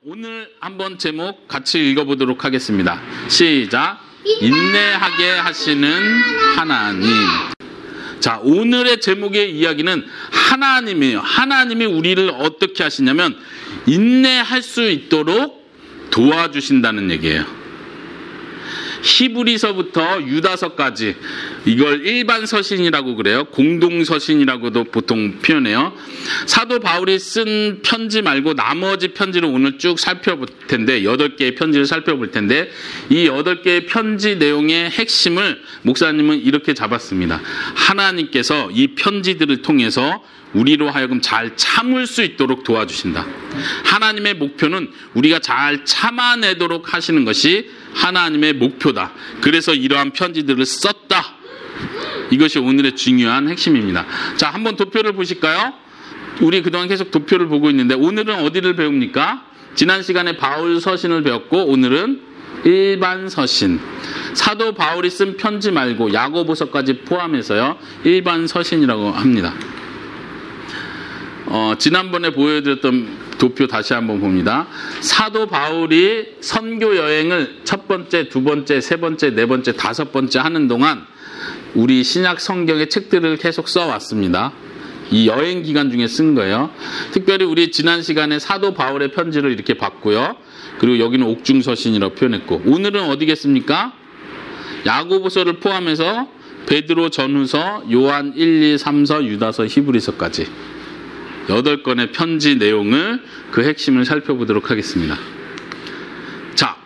오늘 한번 제목 같이 읽어보도록 하겠습니다. 시작. 인내하게 하시는 하나님. 자, 오늘의 제목의 이야기는 하나님이에요. 하나님이 우리를 어떻게 하시냐면 인내할 수 있도록 도와주신다는 얘기예요. 히브리서부터 유다서까지, 이걸 일반 서신이라고 그래요. 공동 서신이라고도 보통 표현해요. 사도 바울이 쓴 편지 말고 나머지 편지를 오늘 쭉 살펴볼 텐데, 8개의 편지를 살펴볼 텐데, 이 8개의 편지 내용의 핵심을 목사님은 이렇게 잡았습니다. 하나님께서 이 편지들을 통해서 우리로 하여금 잘 참을 수 있도록 도와주신다. 하나님의 목표는 우리가 잘 참아내도록 하시는 것이 하나님의 목표다. 그래서 이러한 편지들을 썼다. 이것이 오늘의 중요한 핵심입니다. 자, 한번 도표를 보실까요? 우리 그동안 계속 도표를 보고 있는데 오늘은 어디를 배웁니까? 지난 시간에 바울 서신을 배웠고 오늘은 일반 서신. 사도 바울이 쓴 편지 말고 야고보서까지 포함해서요. 일반 서신이라고 합니다. 지난번에 보여드렸던 도표 다시 한번 봅니다. 사도 바울이 선교 여행을 첫 번째, 두 번째, 세 번째, 네 번째, 다섯 번째 하는 동안 우리 신약 성경의 책들을 계속 써왔습니다. 이 여행 기간 중에 쓴 거예요. 특별히 우리 지난 시간에 사도 바울의 편지를 이렇게 봤고요. 그리고 여기는 옥중서신이라고 표현했고, 오늘은 어디겠습니까? 야고보서를 포함해서 베드로 전후서, 요한 1, 2, 3서, 유다서, 히브리서까지 8건의 편지 내용을, 그 핵심을 살펴보도록 하겠습니다. 자,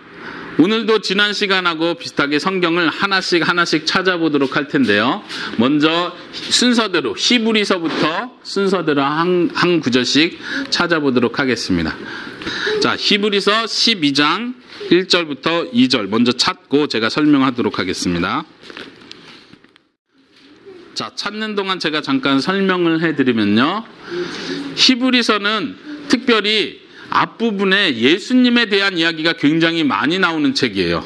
오늘도 지난 시간하고 비슷하게 성경을 하나씩 찾아보도록 할 텐데요. 먼저 순서대로 히브리서부터 순서대로 한 구절씩 찾아보도록 하겠습니다. 자, 히브리서 12장 1절부터 2절 먼저 찾고 제가 설명하도록 하겠습니다. 자, 찾는 동안 제가 잠깐 설명을 해드리면요. 히브리서는 특별히 앞부분에 예수님에 대한 이야기가 굉장히 많이 나오는 책이에요.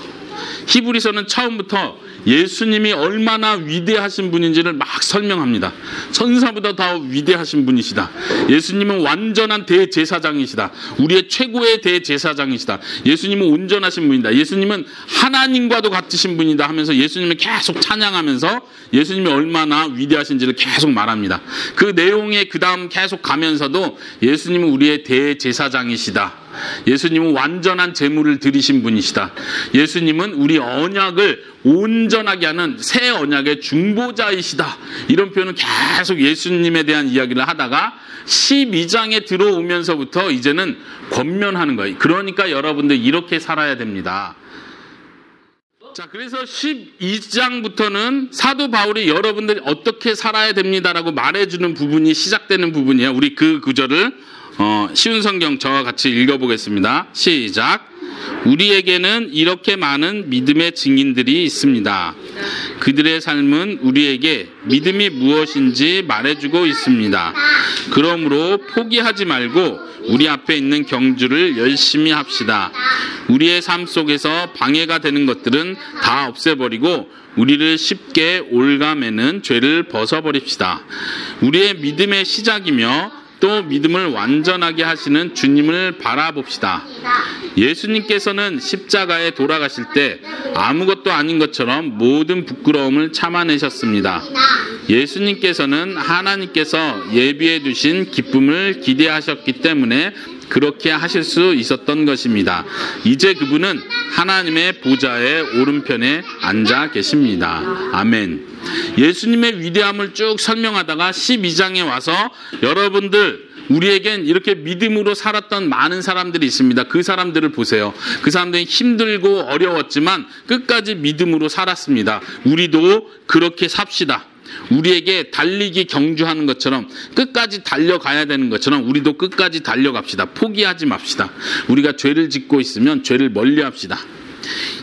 히브리서는 처음부터 예수님이 얼마나 위대하신 분인지를 막 설명합니다. 천사보다 더 위대하신 분이시다. 예수님은 완전한 대제사장이시다. 우리의 최고의 대제사장이시다. 예수님은 온전하신 분이다. 예수님은 하나님과도 같으신 분이다 하면서 예수님을 계속 찬양하면서 예수님이 얼마나 위대하신지를 계속 말합니다. 그 내용에 그 다음 계속 가면서도 예수님은 우리의 대제사장이시다. 예수님은 완전한 제물을 드리신 분이시다. 예수님은 우리 언약을 온전하게 하는 새 언약의 중보자이시다. 이런 표현은 계속 예수님에 대한 이야기를 하다가 12장에 들어오면서부터 이제는 권면하는 거예요. 그러니까 여러분들 이렇게 살아야 됩니다. 자, 그래서 12장부터는 사도 바울이 여러분들이 어떻게 살아야 됩니다라고 말해주는 부분이 시작되는 부분이에요. 우리 그 구절을 쉬운 성경 저와 같이 읽어보겠습니다. 시작. 우리에게는 이렇게 많은 믿음의 증인들이 있습니다. 그들의 삶은 우리에게 믿음이 무엇인지 말해주고 있습니다. 그러므로 포기하지 말고 우리 앞에 있는 경주를 열심히 합시다. 우리의 삶 속에서 방해가 되는 것들은 다 없애버리고 우리를 쉽게 올가매는 죄를 벗어버립시다. 우리의 믿음의 시작이며 또 믿음을 완전하게 하시는 주님을 바라봅시다. 예수님께서는 십자가에 돌아가실 때 아무것도 아닌 것처럼 모든 부끄러움을 참아내셨습니다. 예수님께서는 하나님께서 예비해 두신 기쁨을 기대하셨기 때문에 그렇게 하실 수 있었던 것입니다. 이제 그분은 하나님의 보좌의 오른편에 앉아 계십니다. 아멘. 예수님의 위대함을 쭉 설명하다가 12장에 와서 여러분들, 우리에겐 이렇게 믿음으로 살았던 많은 사람들이 있습니다. 그 사람들을 보세요. 그 사람들이 힘들고 어려웠지만 끝까지 믿음으로 살았습니다. 우리도 그렇게 삽시다. 우리에게 달리기 경주하는 것처럼 끝까지 달려가야 되는 것처럼 우리도 끝까지 달려갑시다. 포기하지 맙시다. 우리가 죄를 짓고 있으면 죄를 멀리합시다.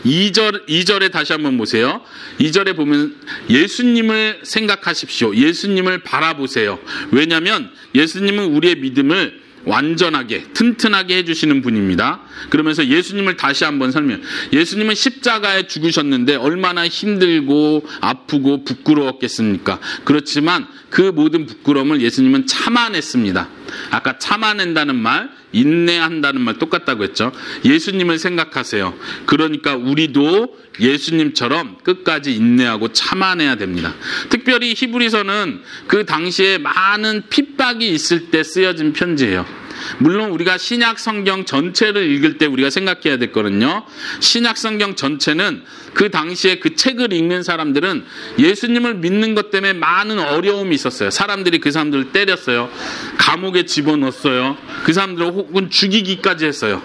2절에 다시 한번 보세요. 2절에 보면 예수님을 생각하십시오. 예수님을 바라보세요. 왜냐하면 예수님은 우리의 믿음을 완전하게 튼튼하게 해주시는 분입니다. 그러면서 예수님을 다시 한번 설명. 예수님은 십자가에 죽으셨는데 얼마나 힘들고 아프고 부끄러웠겠습니까? 그렇지만 그 모든 부끄러움을 예수님은 참아냈습니다. 아까 참아낸다는 말, 인내한다는 말 똑같다고 했죠. 예수님을 생각하세요. 그러니까 우리도 예수님처럼 끝까지 인내하고 참아내야 됩니다. 특별히 히브리서는 그 당시에 많은 핍박이 있을 때 쓰여진 편지예요. 물론 우리가 신약 성경 전체를 읽을 때 우리가 생각해야 될 거는요. 신약 성경 전체는 그 당시에 그 책을 읽는 사람들은 예수님을 믿는 것 때문에 많은 어려움이 있었어요. 사람들이 그 사람들을 때렸어요. 감옥에 집어넣었어요. 그 사람들을 혹은 죽이기까지 했어요.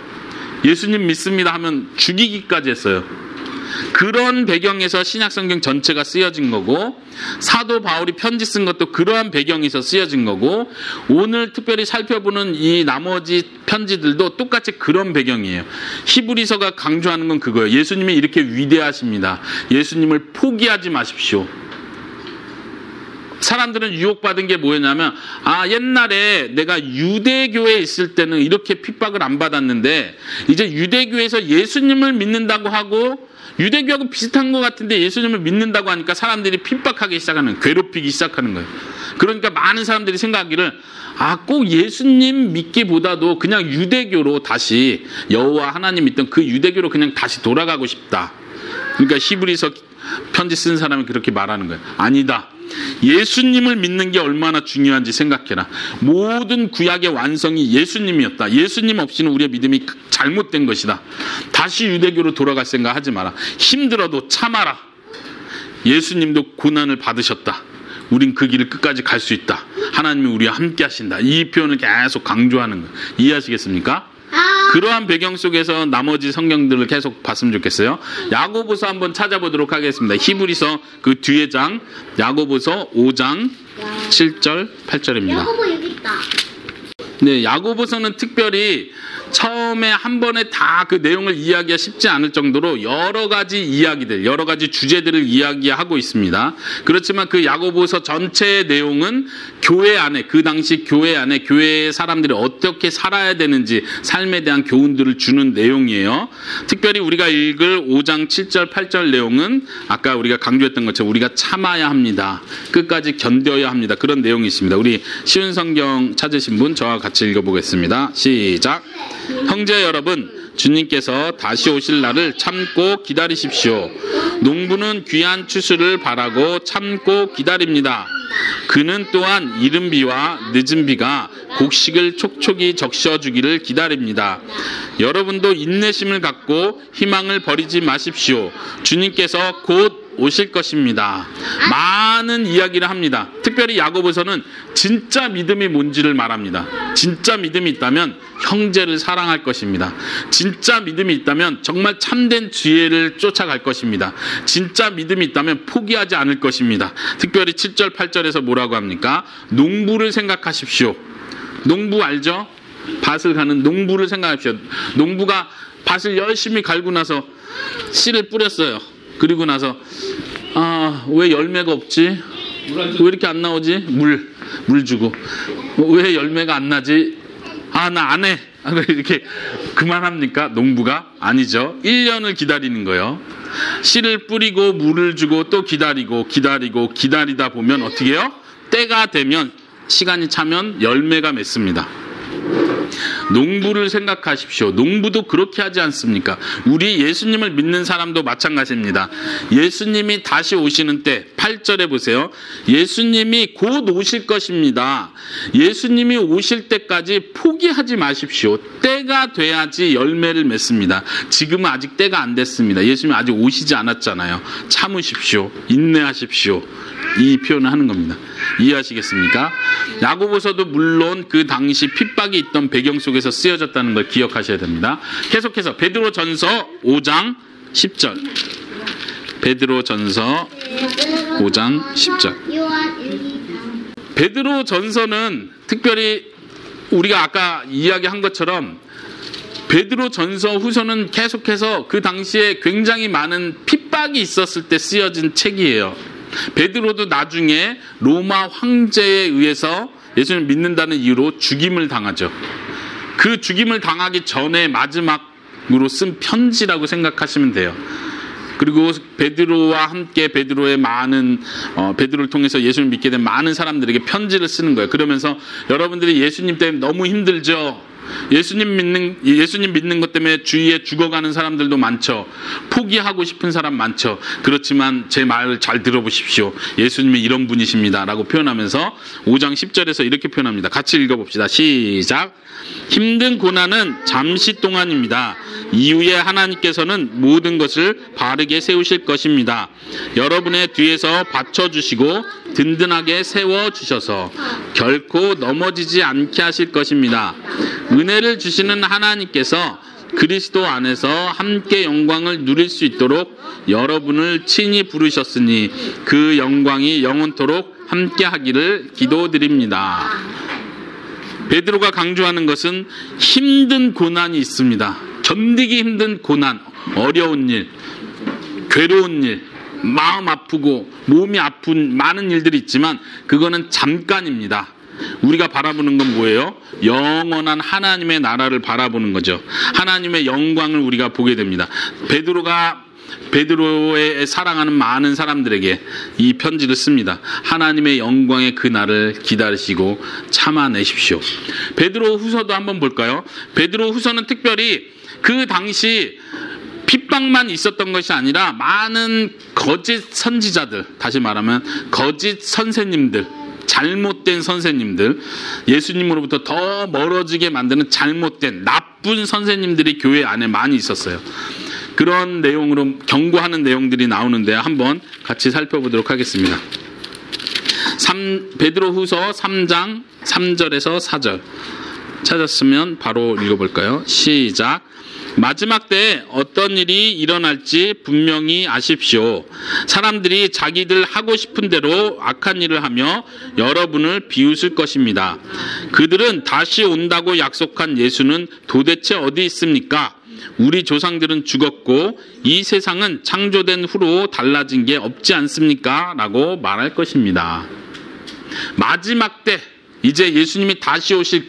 예수님 믿습니다 하면 죽이기까지 했어요. 그런 배경에서 신약 성경 전체가 쓰여진 거고, 사도 바울이 편지 쓴 것도 그러한 배경에서 쓰여진 거고, 오늘 특별히 살펴보는 이 나머지 편지들도 똑같이 그런 배경이에요. 히브리서가 강조하는 건 그거예요. 예수님이 이렇게 위대하십니다. 예수님을 포기하지 마십시오. 사람들은 유혹받은 게 뭐였냐면, 옛날에 내가 유대교에 있을 때는 이렇게 핍박을 안 받았는데 이제 유대교에서 예수님을 믿는다고 하고, 유대교하고 비슷한 것 같은데 예수님을 믿는다고 하니까 사람들이 핍박하기 시작하는, 괴롭히기 시작하는 거예요. 그러니까 많은 사람들이 생각하기를, 꼭 예수님 믿기보다도 그냥 유대교로 다시, 여호와 하나님 믿던 그 유대교로 그냥 다시 돌아가고 싶다. 그러니까 히브리서 편지 쓴 사람이 그렇게 말하는 거예요. 아니다. 예수님을 믿는 게 얼마나 중요한지 생각해라. 모든 구약의 완성이 예수님이었다. 예수님 없이는 우리의 믿음이 잘못된 것이다. 다시 유대교로 돌아갈 생각 하지 마라. 힘들어도 참아라. 예수님도 고난을 받으셨다. 우린 그 길을 끝까지 갈 수 있다. 하나님이 우리와 함께 하신다. 이 표현을 계속 강조하는 거예요. 이해하시겠습니까? 그러한 배경 속에서 나머지 성경들을 계속 봤으면 좋겠어요. 야고보서 한번 찾아보도록 하겠습니다. 히브리서 그 뒤에 장, 야고보서 5장 7절 8절입니다. 야고보 여기 있다. 네, 야고보서는 특별히 처음에 한 번에 다 그 내용을 이야기하기가 쉽지 않을 정도로 여러 가지 이야기들, 여러 가지 주제들을 이야기하고 있습니다. 그렇지만 그 야고보서 전체의 내용은 교회 안에, 그 당시 교회 안에 교회의 사람들이 어떻게 살아야 되는지 삶에 대한 교훈들을 주는 내용이에요. 특별히 우리가 읽을 5장 7절 8절 내용은 아까 우리가 강조했던 것처럼 우리가 참아야 합니다. 끝까지 견뎌야 합니다. 그런 내용이 있습니다. 우리 쉬운 성경 찾으신 분 저와 같이 읽어보겠습니다. 시작. 형제 여러분, 주님께서 다시 오실 날을 참고 기다리십시오. 농부는 귀한 추수를 바라고 참고 기다립니다. 그는 또한 이른 비와 늦은 비가 곡식을 촉촉이 적셔주기를 기다립니다. 여러분도 인내심을 갖고 희망을 버리지 마십시오. 주님께서 곧 오실 것입니다. 많은 이야기를 합니다. 특별히 야고보서는 진짜 믿음이 뭔지를 말합니다. 진짜 믿음이 있다면 형제를 사랑할 것입니다. 진짜 믿음이 있다면 정말 참된 지혜를 쫓아갈 것입니다. 진짜 믿음이 있다면 포기하지 않을 것입니다. 특별히 7절 8절에서 뭐라고 합니까? 농부를 생각하십시오. 농부 알죠? 밭을 가는 농부를 생각하십시오. 농부가 밭을 열심히 갈고 나서 씨를 뿌렸어요. 그리고 나서 왜 열매가 없지? 왜 이렇게 안 나오지? 물 주고. 왜 열매가 안 나지? 나 안 해. 이렇게 그만합니까? 농부가? 아니죠. 1년을 기다리는 거예요. 씨를 뿌리고 물을 주고 또 기다리다 보면 어떻게 해요? 때가 되면, 시간이 차면 열매가 맺습니다. 농부를 생각하십시오. 농부도 그렇게 하지 않습니까? 우리 예수님을 믿는 사람도 마찬가지입니다. 예수님이 다시 오시는 때 8절에 보세요. 예수님이 곧 오실 것입니다. 예수님이 오실 때까지 포기하지 마십시오. 때가 돼야지 열매를 맺습니다. 지금은 아직 때가 안 됐습니다. 예수님이 아직 오시지 않았잖아요. 참으십시오. 인내하십시오. 이 표현을 하는 겁니다. 이해하시겠습니까? 야고보서도 물론 그 당시 핍박이 있던 배경 속에서 쓰여졌다는 걸 기억하셔야 됩니다. 계속해서 베드로전서 5장 10절. 베드로전서 5장 10절. 베드로전서는 특별히 우리가 아까 이야기한 것처럼 베드로전서 후서는 계속해서 그 당시에 굉장히 많은 핍박이 있었을 때 쓰여진 책이에요. 베드로도 나중에 로마 황제에 의해서 예수님을 믿는다는 이유로 죽임을 당하죠. 그 죽임을 당하기 전에 마지막으로 쓴 편지라고 생각하시면 돼요. 그리고 베드로와 함께 베드로의 많은 베드로를 통해서 예수를 믿게 된 많은 사람들에게 편지를 쓰는 거예요. 그러면서 여러분들이 예수님 때문에 너무 힘들죠. 예수님 믿는 것 때문에 주위에 죽어가는 사람들도 많죠. 포기하고 싶은 사람 많죠. 그렇지만 제 말을 잘 들어보십시오. 예수님이 이런 분이십니다 라고 표현하면서 5장 10절에서 이렇게 표현합니다. 같이 읽어봅시다. 시작. 힘든 고난은 잠시 동안입니다. 이후에 하나님께서는 모든 것을 바르게 세우실 것입니다. 여러분의 뒤에서 받쳐주시고 든든하게 세워주셔서 결코 넘어지지 않게 하실 것입니다. 은혜를 주시는 하나님께서 그리스도 안에서 함께 영광을 누릴 수 있도록 여러분을 친히 부르셨으니 그 영광이 영원토록 함께 하기를 기도드립니다. 베드로가 강조하는 것은 힘든 고난이 있습니다. 견디기 힘든 고난, 어려운 일, 괴로운 일, 마음 아프고 몸이 아픈 많은 일들이 있지만 그거는 잠깐입니다. 우리가 바라보는 건 뭐예요? 영원한 하나님의 나라를 바라보는 거죠. 하나님의 영광을 우리가 보게 됩니다. 베드로의 사랑하는 많은 사람들에게 이 편지를 씁니다. 하나님의 영광의 그 날을 기다리시고 참아내십시오. 베드로 후서도 한번 볼까요? 베드로 후서는 특별히 그 당시 핍박만 있었던 것이 아니라 많은 거짓 선지자들, 다시 말하면 거짓 선생님들, 잘못된 선생님들, 예수님으로부터 더 멀어지게 만드는 잘못된 나쁜 선생님들이 교회 안에 많이 있었어요. 그런 내용으로 경고하는 내용들이 나오는데 한번 같이 살펴보도록 하겠습니다. 베드로후서 3장 3절에서 4절 찾았으면 바로 읽어볼까요? 시작. 마지막 때에 어떤 일이 일어날지 분명히 아십시오. 사람들이 자기들 하고 싶은 대로 악한 일을 하며 여러분을 비웃을 것입니다. 그들은 다시 온다고 약속한 예수는 도대체 어디 있습니까? 우리 조상들은 죽었고 이 세상은 창조된 후로 달라진 게 없지 않습니까? 라고 말할 것입니다. 마지막 때, 이제 예수님이 다시 오실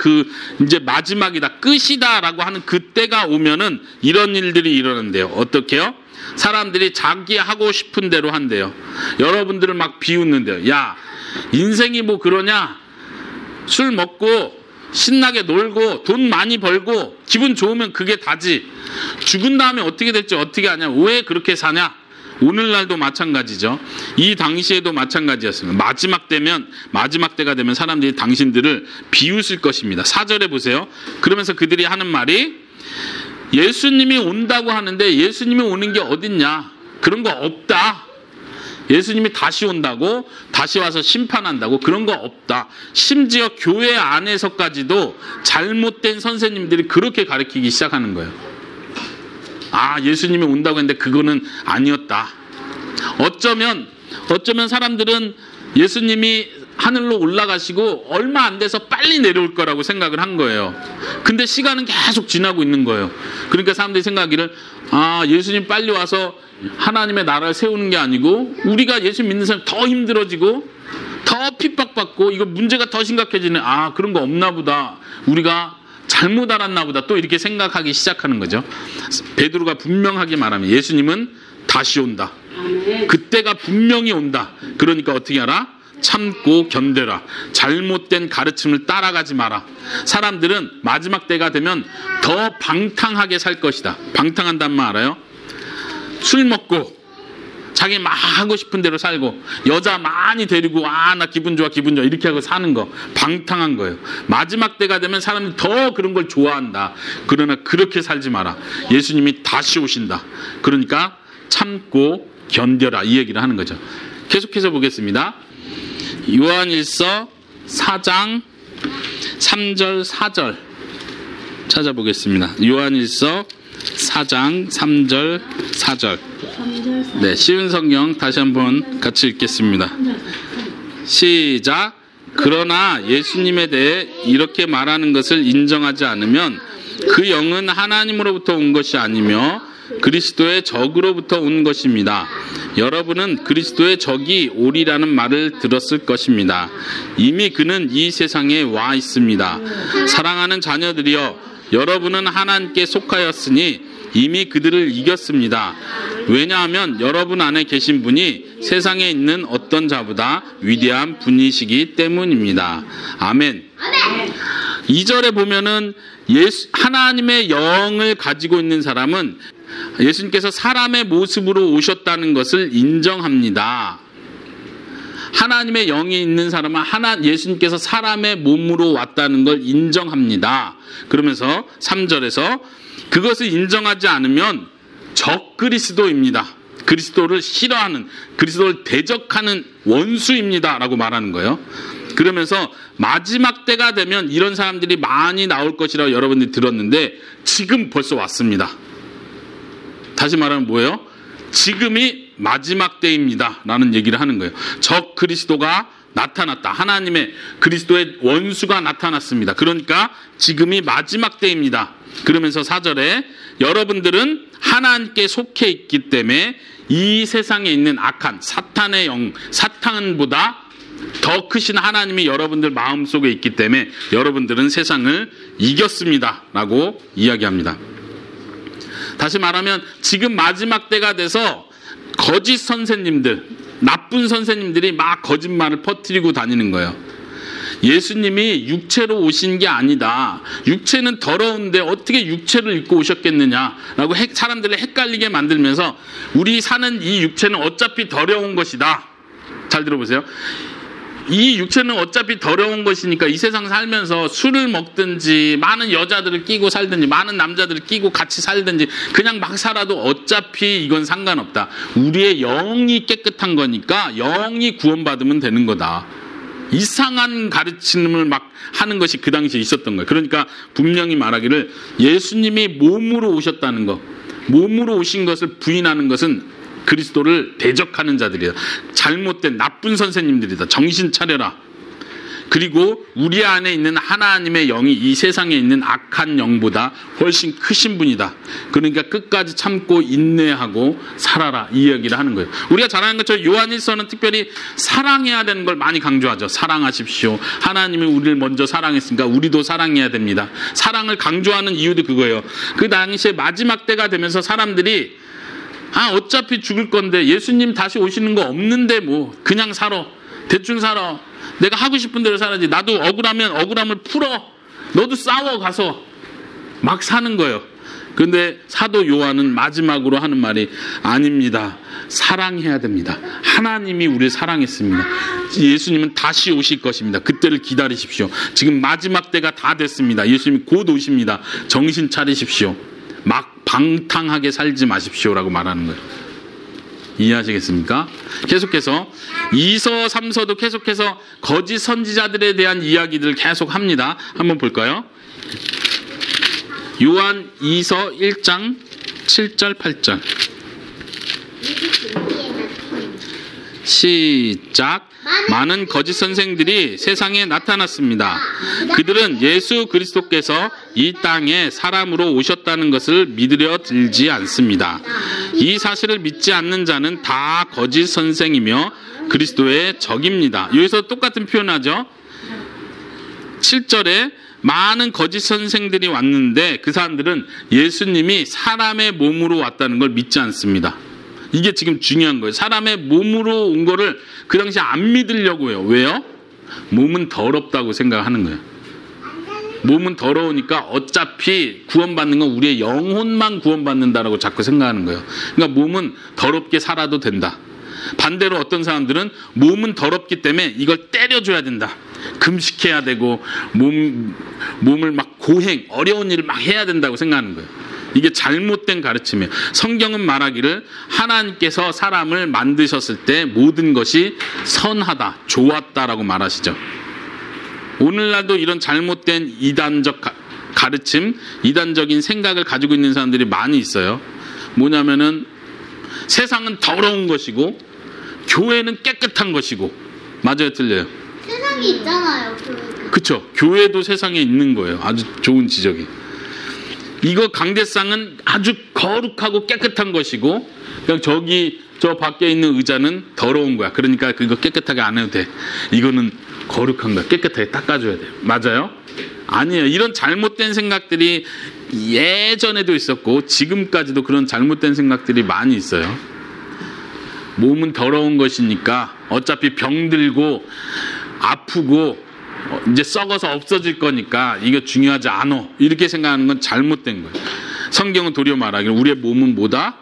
이제 마지막이다, 끝이다 라고 하는 그때가 오면은 이런 일들이 일어난대요. 어떻게요? 사람들이 자기 하고 싶은 대로 한대요. 여러분들을 막 비웃는데요. 야, 인생이 뭐 그러냐? 술 먹고 신나게 놀고 돈 많이 벌고 기분 좋으면 그게 다지. 죽은 다음에 어떻게 될지 어떻게 아냐? 왜 그렇게 사냐? 오늘날도 마찬가지죠. 이 당시에도 마찬가지였습니다. 마지막 때가 되면 사람들이 당신들을 비웃을 것입니다. 4절에 보세요. 그러면서 그들이 하는 말이 예수님이 온다고 하는데 예수님이 오는 게 어딨냐? 그런 거 없다. 예수님이 다시 온다고, 다시 와서 심판한다고, 그런 거 없다. 심지어 교회 안에서까지도 잘못된 선생님들이 그렇게 가르치기 시작하는 거예요. 아, 예수님이 온다고 했는데 그거는 아니었다. 어쩌면 사람들은 예수님이 하늘로 올라가시고 얼마 안 돼서 빨리 내려올 거라고 생각을 한 거예요. 근데 시간은 계속 지나고 있는 거예요. 그러니까 사람들이 생각하기를, 아, 예수님 빨리 와서 하나님의 나라를 세우는 게 아니고 우리가 예수 믿는 사람 더 힘들어지고 더 핍박받고 이거 문제가 더 심각해지네. 아, 그런 거 없나 보다. 우리가 잘못 알았나 보다. 또 이렇게 생각하기 시작하는 거죠. 베드로가 분명하게 말하면 예수님은 다시 온다. 그때가 분명히 온다. 그러니까 어떻게 하라? 참고 견뎌라. 잘못된 가르침을 따라가지 마라. 사람들은 마지막 때가 되면 더 방탕하게 살 것이다. 방탕한다는 말 알아요? 술 먹고 자기 막 하고 싶은 대로 살고 여자 많이 데리고 나 기분 좋아 이렇게 하고 사는 거 방탕한 거예요. 마지막 때가 되면 사람들이 더 그런 걸 좋아한다. 그러나 그렇게 살지 마라. 예수님이 다시 오신다. 그러니까 참고 견뎌라, 이 얘기를 하는 거죠. 계속해서 보겠습니다. 요한일서 4장 3절 4절 찾아보겠습니다. 요한일서 4장 3절 4절. 네, 쉬운 성경 다시 한번 같이 읽겠습니다. 시작. 그러나 예수님에 대해 이렇게 말하는 것을 인정하지 않으면 그 영은 하나님으로부터 온 것이 아니며 그리스도의 적으로부터 온 것입니다. 여러분은 그리스도의 적이 오리라는 말을 들었을 것입니다. 이미 그는 이 세상에 와 있습니다. 사랑하는 자녀들이여, 여러분은 하나님께 속하였으니 이미 그들을 이겼습니다. 왜냐하면 여러분 안에 계신 분이 세상에 있는 어떤 자보다 위대한 분이시기 때문입니다. 아멘. 2절에 보면은 하나님의 영을 가지고 있는 사람은 예수님께서 사람의 모습으로 오셨다는 것을 인정합니다. 하나님의 영이 있는 사람은 예수님께서 사람의 몸으로 왔다는 걸 인정합니다. 그러면서 3절에서 그것을 인정하지 않으면 적그리스도입니다. 그리스도를 싫어하는, 그리스도를 대적하는 원수입니다 라고 말하는 거예요. 그러면서 마지막 때가 되면 이런 사람들이 많이 나올 것이라고 여러분들이 들었는데 지금 벌써 왔습니다. 다시 말하면 뭐예요? 지금이 마지막 때입니다 라는 얘기를 하는 거예요. 적 그리스도가 나타났다. 하나님의 그리스도의 원수가 나타났습니다. 그러니까 지금이 마지막 때입니다. 그러면서 4절에 여러분들은 하나님께 속해 있기 때문에 이 세상에 있는 악한 사탄의 영, 사탄보다 더 크신 하나님이 여러분들 마음속에 있기 때문에 여러분들은 세상을 이겼습니다 라고 이야기합니다. 다시 말하면 지금 마지막 때가 돼서 거짓 선생님들, 나쁜 선생님들이 막 거짓말을 퍼뜨리고 다니는 거예요. 예수님이 육체로 오신 게 아니다. 육체는 더러운데 어떻게 육체를 입고 오셨겠느냐라고 사람들을 헷갈리게 만들면서 우리 사는 이 육체는 어차피 더러운 것이다. 잘 들어보세요. 이 육체는 어차피 더러운 것이니까 이 세상 살면서 술을 먹든지 많은 여자들을 끼고 살든지 많은 남자들을 끼고 같이 살든지 그냥 막 살아도 어차피 이건 상관없다. 우리의 영이 깨끗한 거니까 영이 구원받으면 되는 거다. 이상한 가르침을 막 하는 것이 그 당시에 있었던 거예요. 그러니까 분명히 말하기를 예수님이 몸으로 오셨다는 것, 몸으로 오신 것을 부인하는 것은 그리스도를 대적하는 자들이다. 잘못된 나쁜 선생님들이다. 정신 차려라. 그리고 우리 안에 있는 하나님의 영이 이 세상에 있는 악한 영보다 훨씬 크신 분이다. 그러니까 끝까지 참고 인내하고 살아라. 이 이야기를 하는 거예요. 우리가 잘 아는 것처럼 요한일서는 특별히 사랑해야 되는 걸 많이 강조하죠. 사랑하십시오. 하나님이 우리를 먼저 사랑했으니까 우리도 사랑해야 됩니다. 사랑을 강조하는 이유도 그거예요. 그 당시에 마지막 때가 되면서 사람들이 어차피 죽을 건데 예수님 다시 오시는 거 없는데 뭐 그냥 살아. 대충 살아. 내가 하고 싶은 대로 살아야지. 나도 억울하면 억울함을 풀어. 너도 싸워 가서. 막 사는 거예요. 그런데 사도 요한은 마지막으로 하는 말이 아닙니다. 사랑해야 됩니다. 하나님이 우리를 사랑했습니다. 예수님은 다시 오실 것입니다. 그때를 기다리십시오. 지금 마지막 때가 다 됐습니다. 예수님이 곧 오십니다. 정신 차리십시오. 막 방탕하게 살지 마십시오라고 말하는 거예요. 이해하시겠습니까? 계속해서 2서 3서도 계속해서 거짓 선지자들에 대한 이야기들을 계속 합니다. 한번 볼까요? 요한 2서 1장 7절 8절 시작. 많은 거짓 선생들이 세상에 나타났습니다. 그들은 예수 그리스도께서 이 땅에 사람으로 오셨다는 것을 믿으려 들지 않습니다. 이 사실을 믿지 않는 자는 다 거짓 선생이며 그리스도의 적입니다. 여기서 똑같은 표현하죠. 7절에 많은 거짓 선생들이 왔는데 그 사람들은 예수님이 사람의 몸으로 왔다는 걸 믿지 않습니다. 이게 지금 중요한 거예요. 사람의 몸으로 온 거를 그 당시에 안 믿으려고 해요. 왜요? 몸은 더럽다고 생각하는 거예요. 몸은 더러우니까 어차피 구원받는 건 우리의 영혼만 구원받는다라고 자꾸 생각하는 거예요. 그러니까 몸은 더럽게 살아도 된다. 반대로 어떤 사람들은 몸은 더럽기 때문에 이걸 때려줘야 된다. 금식해야 되고 몸을 막 고행, 어려운 일을 막 해야 된다고 생각하는 거예요. 이게 잘못된 가르침이에요. 성경은 말하기를 하나님께서 사람을 만드셨을 때 모든 것이 선하다, 좋았다라고 말하시죠. 오늘날도 이런 잘못된 이단적 가르침, 이단적인 생각을 가지고 있는 사람들이 많이 있어요. 뭐냐면은 세상은 더러운 것이고 교회는 깨끗한 것이고. 맞아요, 틀려요? 세상에 있잖아요. 그렇죠. 교회도 세상에 있는 거예요. 아주 좋은 지적이. 이거 강대상은 아주 거룩하고 깨끗한 것이고 그냥 저 밖에 있는 의자는 더러운 거야. 그러니까 그거 깨끗하게 안 해도 돼. 이거는 거룩한 거야. 깨끗하게 닦아줘야 돼요. 맞아요? 아니에요. 이런 잘못된 생각들이 예전에도 있었고 지금까지도 그런 잘못된 생각들이 많이 있어요. 몸은 더러운 것이니까 어차피 병들고 아프고 이제 썩어서 없어질 거니까 이게 중요하지 않아, 이렇게 생각하는 건 잘못된 거예요. 성경은 도리어 말하기를 우리의 몸은 뭐다?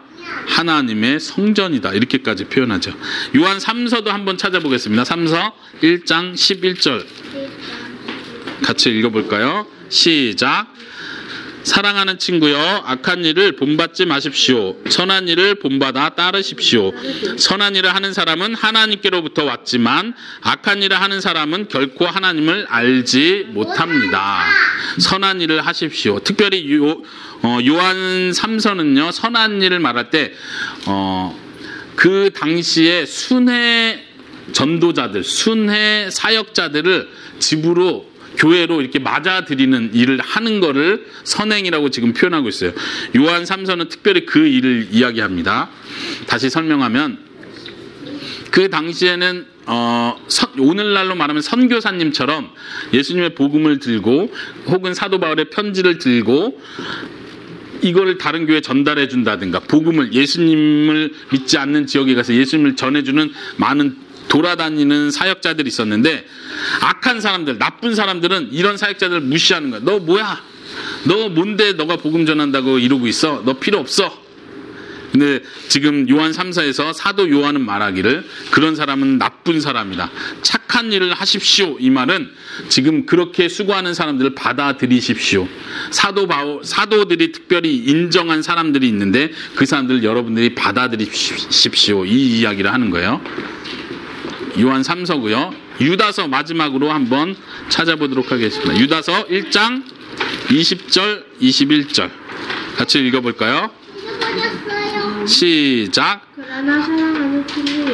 하나님의 성전이다, 이렇게까지 표현하죠. 요한 3서도 한번 찾아보겠습니다. 3서 1장 11절 같이 읽어볼까요? 시작. 사랑하는 친구여, 악한 일을 본받지 마십시오. 선한 일을 본받아 따르십시오. 선한 일을 하는 사람은 하나님께로부터 왔지만 악한 일을 하는 사람은 결코 하나님을 알지 못합니다. 선한 일을 하십시오. 특별히 요한 3서는요, 선한 일을 말할 때 그 당시에 순회 전도자들, 순회 사역자들을 집으로 교회로 이렇게 맞아들이는 일을 하는 거를 선행이라고 지금 표현하고 있어요. 요한 3서는 특별히 그 일을 이야기합니다. 다시 설명하면 그 당시에는 오늘날로 말하면 선교사님처럼 예수님의 복음을 들고 혹은 사도 바울의 편지를 들고 이거를 다른 교회에 전달해 준다든가, 복음을, 예수님을 믿지 않는 지역에 가서 예수님을 전해주는 많은 돌아다니는 사역자들이 있었는데, 악한 사람들, 나쁜 사람들은 이런 사역자들을 무시하는 거야. 너 뭐야? 너 뭔데 너가 복음 전한다고 이러고 있어? 너 필요 없어. 근데 지금 요한 3서에서 사도 요한은 말하기를 그런 사람은 나쁜 사람이다, 착한 일을 하십시오, 이 말은 지금 그렇게 수고하는 사람들을 받아들이십시오. 사도들이 특별히 인정한 사람들이 있는데 그 사람들을 여러분들이 받아들이십시오, 이 이야기를 하는 거예요. 요한 3서고요. 유다서 마지막으로 한번 찾아보도록 하겠습니다. 유다서 1장 20절 21절 같이 읽어볼까요? 시작. 그러나 사랑하는 친구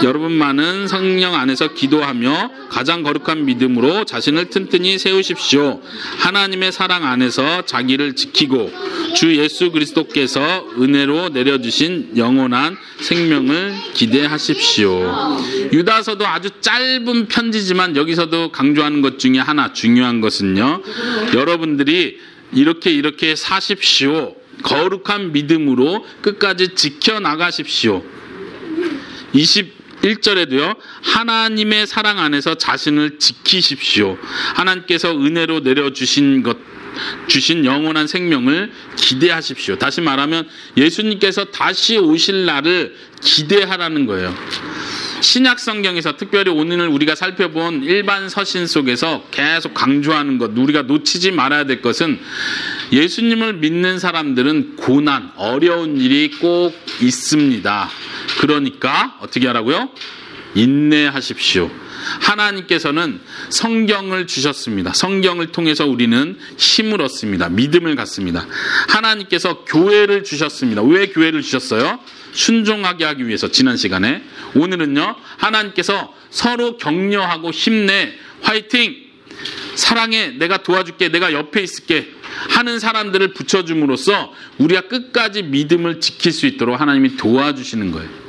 여러분만은 성령 안에서 기도하며 가장 거룩한 믿음으로 자신을 튼튼히 세우십시오. 하나님의 사랑 안에서 자기를 지키고 주 예수 그리스도께서 은혜로 내려주신 영원한 생명을 기대하십시오. 유다서도 아주 짧은 편지지만 여기서도 강조하는 것 중에 하나, 중요한 것은요, 여러분들이 이렇게 사십시오. 거룩한 믿음으로 끝까지 지켜나가십시오. 21절에도요, 하나님의 사랑 안에서 자신을 지키십시오. 하나님께서 은혜로 내려주신 주신 영원한 생명을 기대하십시오. 다시 말하면 예수님께서 다시 오실 날을 기대하라는 거예요. 신약 성경에서 특별히 오늘 우리가 살펴본 일반 서신 속에서 계속 강조하는 것, 우리가 놓치지 말아야 될 것은, 예수님을 믿는 사람들은 고난, 어려운 일이 꼭 있습니다. 그러니까 어떻게 하라고요? 인내하십시오. 하나님께서는 성경을 주셨습니다. 성경을 통해서 우리는 힘을 얻습니다. 믿음을 갖습니다. 하나님께서 교회를 주셨습니다. 왜 교회를 주셨어요? 순종하게 하기 위해서. 지난 시간에. 오늘은요, 하나님께서 서로 격려하고 힘내, 화이팅, 사랑해, 내가 도와줄게, 내가 옆에 있을게 하는 사람들을 붙여줌으로써 우리가 끝까지 믿음을 지킬 수 있도록 하나님이 도와주시는 거예요.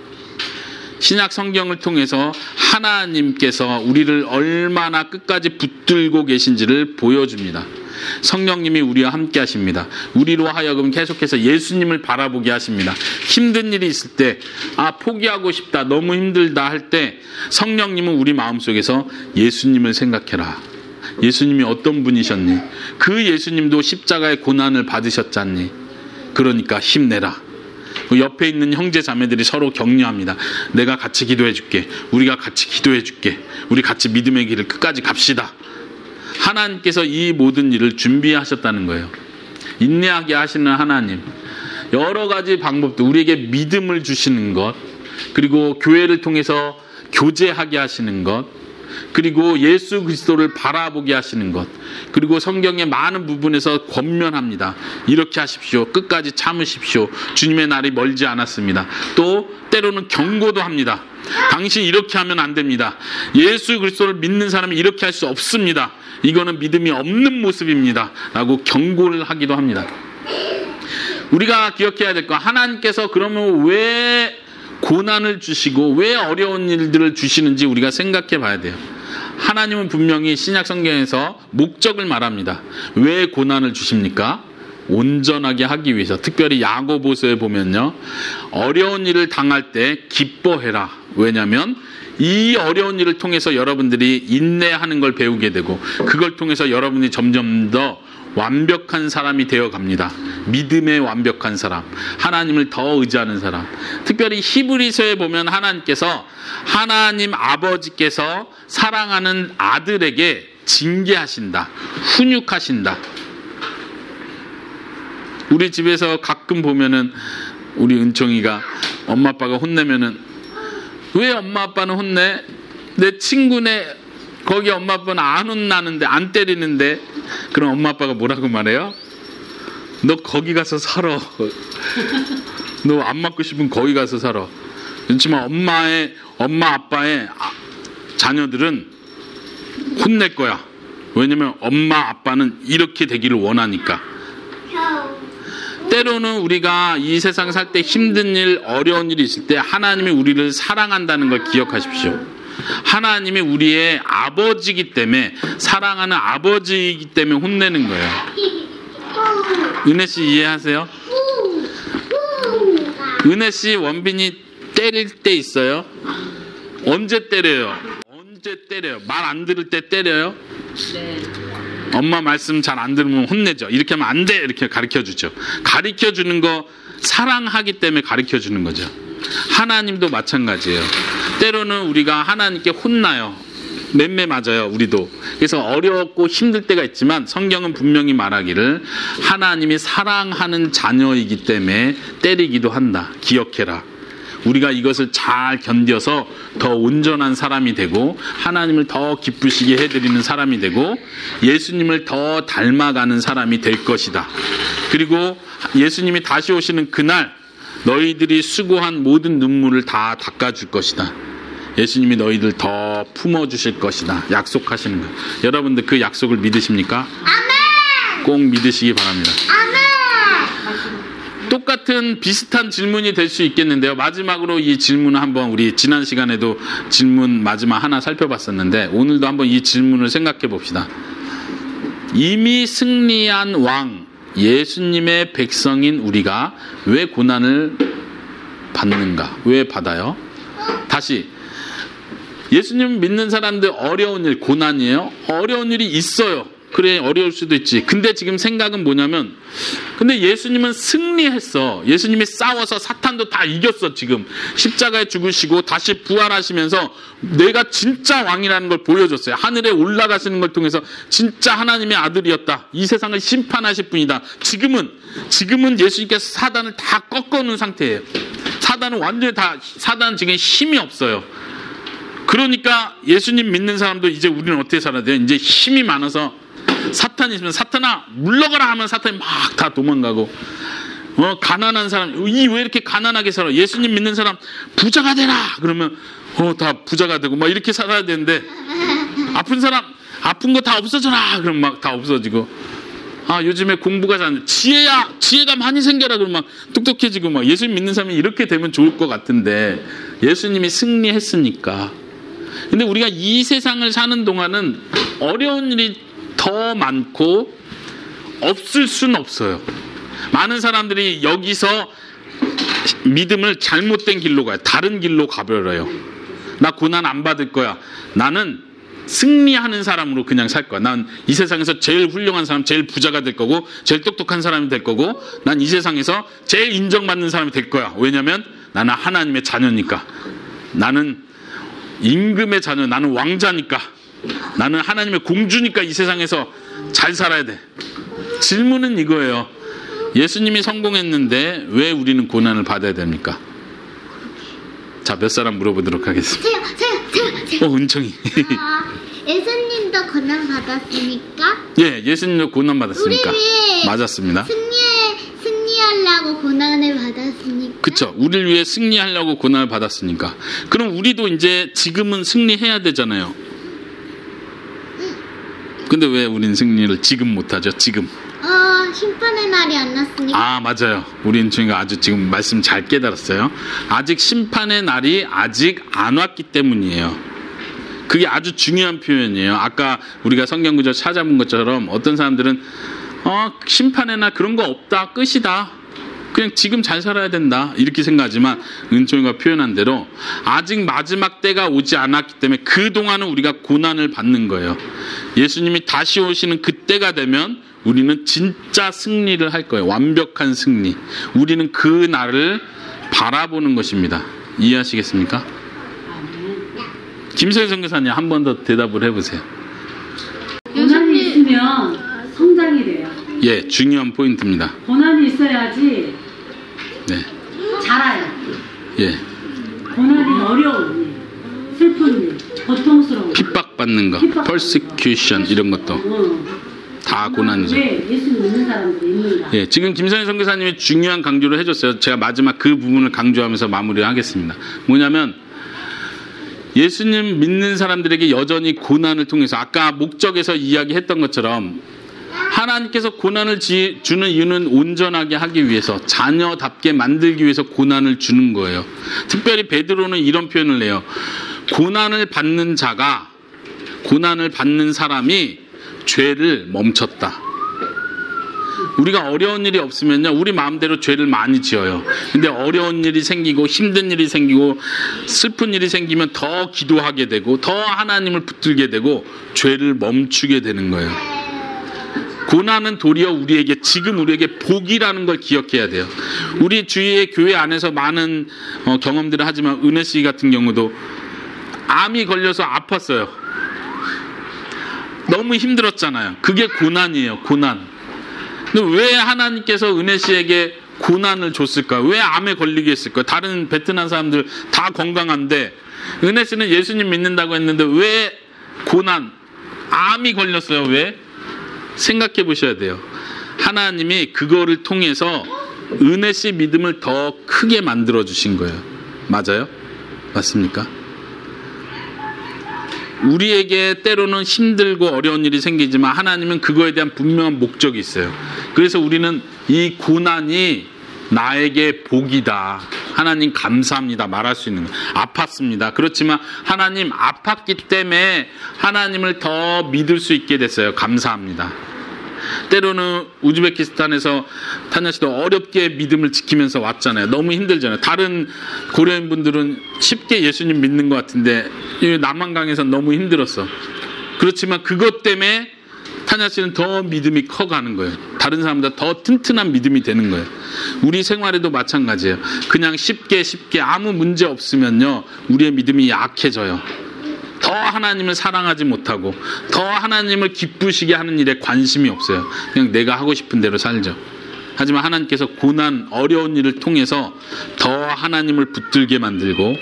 신약 성경을 통해서 하나님께서 우리를 얼마나 끝까지 붙들고 계신지를 보여줍니다. 성령님이 우리와 함께 하십니다. 우리로 하여금 계속해서 예수님을 바라보게 하십니다. 힘든 일이 있을 때, 포기하고 싶다, 너무 힘들다 할 때 성령님은 우리 마음속에서 예수님을 생각해라. 예수님이 어떤 분이셨니? 그 예수님도 십자가의 고난을 받으셨잖니? 그러니까 힘내라. 옆에 있는 형제 자매들이 서로 격려합니다. 내가 같이 기도해 줄게. 우리가 같이 기도해 줄게. 우리 같이 믿음의 길을 끝까지 갑시다. 하나님께서 이 모든 일을 준비하셨다는 거예요. 인내하게 하시는 하나님, 여러 가지 방법도, 우리에게 믿음을 주시는 것, 그리고 교회를 통해서 교제하게 하시는 것, 그리고 예수 그리스도를 바라보게 하시는 것, 그리고 성경의 많은 부분에서 권면합니다. 이렇게 하십시오. 끝까지 참으십시오. 주님의 날이 멀지 않았습니다. 또 때로는 경고도 합니다. 당신 이렇게 하면 안 됩니다. 예수 그리스도를 믿는 사람이 이렇게 할 수 없습니다. 이거는 믿음이 없는 모습입니다. 라고 경고를 하기도 합니다. 우리가 기억해야 될 건, 하나님께서 그러면 왜 고난을 주시고 왜 어려운 일들을 주시는지 우리가 생각해 봐야 돼요. 하나님은 분명히 신약 성경에서 목적을 말합니다. 왜 고난을 주십니까? 온전하게 하기 위해서. 특별히 야고보서에 보면요, 어려운 일을 당할 때 기뻐해라. 왜냐하면 이 어려운 일을 통해서 여러분들이 인내하는 걸 배우게 되고, 그걸 통해서 여러분이 점점 더 완벽한 사람이 되어 갑니다. 믿음의 완벽한 사람, 하나님을 더 의지하는 사람. 특별히 히브리서에 보면 하나님 아버지께서 사랑하는 아들에게 징계하신다, 훈육하신다. 우리 집에서 가끔 보면은 우리 은총이가 엄마 아빠가 혼내면은, 왜 엄마 아빠는 혼내? 내 친구네 거기 엄마 아빠는 안 혼나는데, 안 때리는데. 그럼 엄마 아빠가 뭐라고 말해요? 너 거기 가서 살아. 너 안 맞고 싶으면 거기 가서 살아. 그렇지만 엄마 아빠의 자녀들은 혼낼 거야. 왜냐면 엄마 아빠는 이렇게 되기를 원하니까. 때로는 우리가 이 세상 살 때 힘든 일, 어려운 일이 있을 때 하나님이 우리를 사랑한다는 걸 기억하십시오. 하나님이 우리의 아버지이기 때문에, 사랑하는 아버지이기 때문에 혼내는 거예요. 은혜씨 이해하세요? 은혜씨 원빈이 때릴 때 있어요? 언제 때려요? 말 안 들을 때 때려요? 네. 엄마 말씀 잘 안 들으면 혼내죠. 이렇게 하면 안 돼, 이렇게 가르쳐주죠. 가르쳐주는 거 사랑하기 때문에 가르쳐주는 거죠. 하나님도 마찬가지예요. 때로는 우리가 하나님께 혼나요. 맴매 맞아요, 우리도. 그래서 어렵고 힘들 때가 있지만 성경은 분명히 말하기를 하나님이 사랑하는 자녀이기 때문에 때리기도 한다. 기억해라. 우리가 이것을 잘 견뎌서 더 온전한 사람이 되고, 하나님을 더 기쁘시게 해드리는 사람이 되고, 예수님을 더 닮아가는 사람이 될 것이다. 그리고 예수님이 다시 오시는 그날 너희들이 수고한 모든 눈물을 다 닦아줄 것이다. 예수님이 너희들 더 품어주실 것이다. 약속하시는 거예요. 여러분들 그 약속을 믿으십니까? 아멘! 꼭 믿으시기 바랍니다. 아멘! 똑같은 비슷한 질문이 될 수 있겠는데요. 마지막으로 이 질문을 한번, 우리 지난 시간에도 질문 마지막 하나 살펴봤었는데, 오늘도 한번 이 질문을 생각해 봅시다. 이미 승리한 왕 예수님의 백성인 우리가 왜 고난을 받는가? 왜 받아요? 다시, 예수님 믿는 사람들 어려운 일, 고난이에요? 어려운 일이 있어요. 그래, 어려울 수도 있지. 근데 지금 생각은 뭐냐면, 근데 예수님은 승리했어. 예수님이 싸워서 사탄도 다 이겼어. 지금 십자가에 죽으시고 다시 부활하시면서 내가 진짜 왕이라는 걸 보여줬어요. 하늘에 올라가시는 걸 통해서 진짜 하나님의 아들이었다. 이 세상을 심판하실 분이다. 지금은 예수님께서 사단을 다 꺾어놓은 상태예요. 사단은 완전히 사단은 지금 힘이 없어요. 그러니까 예수님 믿는 사람도 이제 우리는 어떻게 살아야 돼요? 이제 힘이 많아서 사탄이 있으면, 사탄아 물러가라 하면 사탄이 막 다 도망가고, 가난한 사람, 왜 이렇게 가난하게 살아? 예수님 믿는 사람 부자가 되라 그러면 다 부자가 되고 막 이렇게 살아야 되는데, 아픈 사람 아픈 거 다 없어져라 그러면 막 다 없어지고, 요즘에 공부가 잘 안 돼, 지혜가 많이 생겨라 그러면 막 똑똑해지고, 막 예수님 믿는 사람이 이렇게 되면 좋을 것 같은데, 예수님이 승리했으니까. 근데 우리가 이 세상을 사는 동안은 어려운 일이 더 많고 없을 수는 없어요. 많은 사람들이 여기서 믿음을 잘못된 길로 가요. 다른 길로 가버려요. 나 고난 안 받을 거야. 나는 승리하는 사람으로 그냥 살 거야. 난 이 세상에서 제일 훌륭한 사람, 제일 부자가 될 거고, 제일 똑똑한 사람이 될 거고, 난 이 세상에서 제일 인정받는 사람이 될 거야. 왜냐면 나는 하나님의 자녀니까. 나는 임금의 자녀, 나는 왕자니까, 나는 하나님의 공주니까 이 세상에서 잘 살아야 돼. 질문은 이거예요. 예수님이 성공했는데 왜 우리는 고난을 받아야 됩니까? 자, 몇 사람 물어보도록 하겠습니다. 제가. 은총이. 예수님도 고난 받았으니까? 예, 예수님도 고난 받았으니까. 우리 위해 맞았습니다. 승리하려고 고난을 받았으니까. 그쵸. 우리를 위해 승리하려고 고난을 받았으니까. 그럼 우리도 이제 지금은 승리해야 되잖아요. 근데 왜 우린 승리를 지금 못하죠? 지금. 심판의 날이 안 났으니까. 맞아요. 우리 은총이가 아주 지금 말씀 잘 깨달았어요. 아직 심판의 날이 아직 안 왔기 때문이에요. 그게 아주 중요한 표현이에요. 아까 우리가 성경 구절 찾아본 것처럼 어떤 사람들은 심판의 날 그런 거 없다, 끝이다, 그냥 지금 잘 살아야 된다 이렇게 생각하지만 은총이가 표현한 대로 아직 마지막 때가 오지 않았기 때문에 그동안은 우리가 고난을 받는 거예요. 예수님이 다시 오시는 그때가 되면 우리는 진짜 승리를 할 거예요. 완벽한 승리. 우리는 그 날을 바라보는 것입니다. 이해하시겠습니까? 김서희 선교사님 한 번 더 대답을 해보세요. 고난이 있으면 성장이 돼요. 예, 중요한 포인트입니다. 고난이 있어야지 네, 자라요. 예, 고난이 어려운 일, 슬픈 일, 고통스러운 일, 핍박받는 거, persecution 이런 것도 다 고난이죠. 왜 예수 믿는 사람들이 있는가? 예, 지금 김선희 선교사님이 중요한 강조를 해줬어요. 제가 마지막 그 부분을 강조하면서 마무리하겠습니다. 뭐냐면 예수님 믿는 사람들에게 여전히 고난을 통해서 아까 목적에서 이야기했던 것처럼 하나님께서 고난을 주는 이유는 온전하게 하기 위해서, 자녀답게 만들기 위해서 고난을 주는 거예요. 특별히 베드로는 이런 표현을 해요. 고난을 받는 자가, 고난을 받는 사람이 죄를 멈췄다. 우리가 어려운 일이 없으면요, 우리 마음대로 죄를 많이 지어요. 근데 어려운 일이 생기고 힘든 일이 생기고 슬픈 일이 생기면 더 기도하게 되고 더 하나님을 붙들게 되고 죄를 멈추게 되는 거예요. 고난은 도리어 우리에게, 지금 우리에게 복이라는 걸 기억해야 돼요. 우리 주위의 교회 안에서 많은 경험들을 하지만 은혜 씨 같은 경우도 암이 걸려서 아팠어요. 너무 힘들었잖아요. 그게 고난이에요. 고난. 근데 왜 하나님께서 은혜 씨에게 고난을 줬을까요? 왜 암에 걸리게 했을까요? 다른 베트남 사람들 다 건강한데 은혜 씨는 예수님 믿는다고 했는데 왜 고난, 암이 걸렸어요? 왜? 생각해 보셔야 돼요. 하나님이 그거를 통해서 은혜 씨 믿음을 더 크게 만들어 주신 거예요. 맞아요? 맞습니까? 우리에게 때로는 힘들고 어려운 일이 생기지만 하나님은 그거에 대한 분명한 목적이 있어요. 그래서 우리는 이 고난이 나에게 복이다, 하나님 감사합니다 말할 수 있는 거예요. 아팠습니다. 그렇지만 하나님 아팠기 때문에 하나님을 더 믿을 수 있게 됐어요. 감사합니다. 때로는 우즈베키스탄에서 타냐 씨도 어렵게 믿음을 지키면서 왔잖아요. 너무 힘들잖아요. 다른 고려인 분들은 쉽게 예수님 믿는 것 같은데 남한강에서 너무 힘들었어. 그렇지만 그것 때문에 타냐 씨는 더 믿음이 커가는 거예요. 다른 사람보다 더 튼튼한 믿음이 되는 거예요. 우리 생활에도 마찬가지예요. 그냥 쉽게 아무 문제 없으면요, 우리의 믿음이 약해져요. 더 하나님을 사랑하지 못하고 더 하나님을 기쁘시게 하는 일에 관심이 없어요. 그냥 내가 하고 싶은 대로 살죠. 하지만 하나님께서 고난, 어려운 일을 통해서 더 하나님을 붙들게 만들고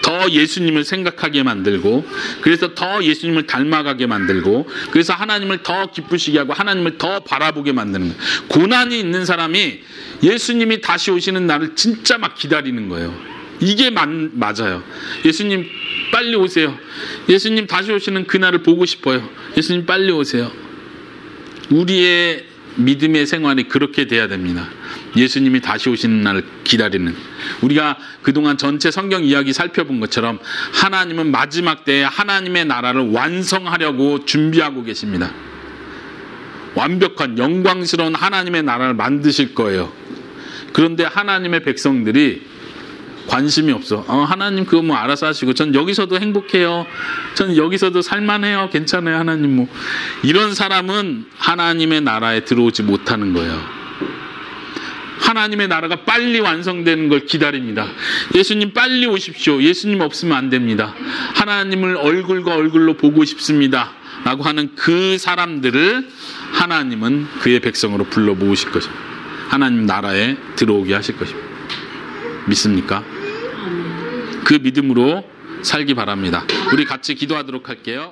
더 예수님을 생각하게 만들고 그래서 더 예수님을 닮아가게 만들고 그래서 하나님을 더 기쁘시게 하고 하나님을 더 바라보게 만드는 거예요. 고난이 있는 사람이 예수님이 다시 오시는 날을 진짜 막 기다리는 거예요. 이게 맞아요. 예수님 빨리 오세요. 예수님 다시 오시는 그날을 보고 싶어요. 예수님 빨리 오세요. 우리의 믿음의 생활이 그렇게 돼야 됩니다. 예수님이 다시 오시는 날을 기다리는. 우리가 그동안 전체 성경 이야기 살펴본 것처럼 하나님은 마지막 때에 하나님의 나라를 완성하려고 준비하고 계십니다. 완벽한 영광스러운 하나님의 나라를 만드실 거예요. 그런데 하나님의 백성들이 관심이 없어. 하나님 그거 뭐 알아서 하시고 전 여기서도 행복해요. 전 여기서도 살만해요. 괜찮아요. 하나님 뭐. 이런 사람은 하나님의 나라에 들어오지 못하는 거예요. 하나님의 나라가 빨리 완성되는 걸 기다립니다. 예수님 빨리 오십시오. 예수님 없으면 안 됩니다. 하나님을 얼굴과 얼굴로 보고 싶습니다 라고 하는 그 사람들을 하나님은 그의 백성으로 불러 모으실 것입니다. 하나님 나라에 들어오게 하실 것입니다. 믿습니까? 그 믿음으로 살기 바랍니다. 우리 같이 기도하도록 할게요.